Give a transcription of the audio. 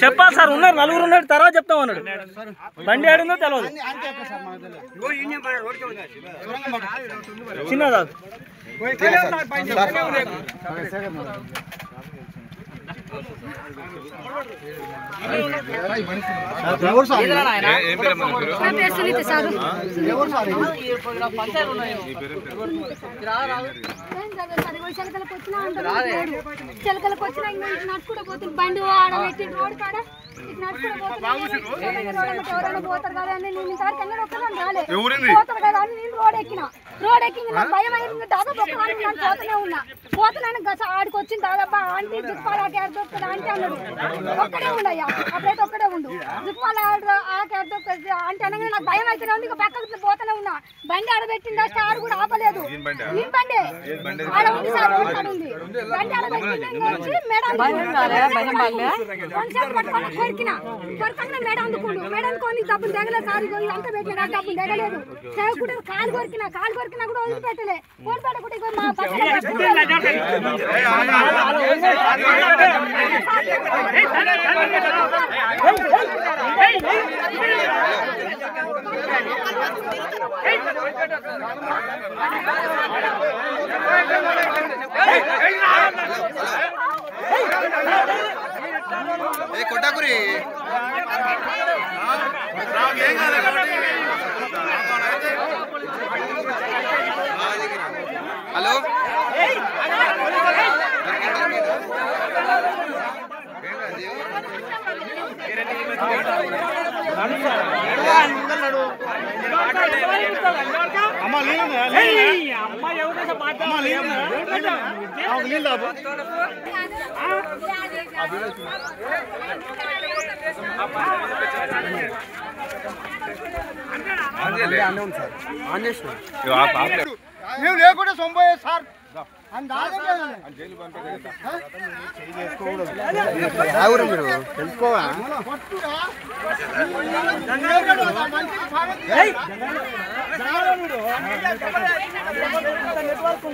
చెప్పాలి సార్, ఉన్నారు నలుగురు ఉన్నారు, తర్వాత చెప్తాం అన్నాడు. బండి ఆడిందో తెలియదు. చిన్నదా చిలకలకు వచ్చిన నడుచుకుంటూ పోతుంది బండి ఆడబెట్టి రోడ్ కాడ ఎవరైనా పోతారు కదా అని నేను ఇంతవరకు ఎన్నడూ ఒక్కదాన్ని రాలే. పోతారు కదా అని నేను రోడ్ ఎక్కి నాకు భయం అయింది. దాదాపు ఒక్కదాన్ని నేను పోతూనే ఉన్నా. పోతున్నాను ఆడికి వచ్చిన దాదాపు ఆంటీ జుక్పాలు ఆ క్యాట్ దొరుకుతుంది ఆంటీ అన్నాడు. ఒక్కడే ఉండయ్యా, అప్పుడైతే ఒక్కడే ఉండు. జుక్పాలు ఆ క్యాట్ దొరుకుతుంది ఆంటీ అనగానే నాకు భయం అయితేనే ఉంది. ఇక పక్కకు పోతూనే ఉన్నా. బండి ఆడబెట్టిందా స్టార్ కూడా ఆపలేదు. ఈ బండి ఆడ ఉంది సార్, రోడ్ కాడ ఉంది. బండి ఆడబెట్టింది మేడం కొరకన్నా మేడం అందుకోండు. మేడం అందుకొని డబ్బులు దిగలేదు సార్. అంత పెట్టినా డబ్బులు దిగలేదు. చేయకుండా కాలు కొరికినా కూడా వదిలిపెట్టలే. వదిలిపెట్టకుండా ఇక మా కొట్టాకురి హలో మేము లేకుండా సొంపోయే సార్ తెలుసుకోవా నెట్వర్క్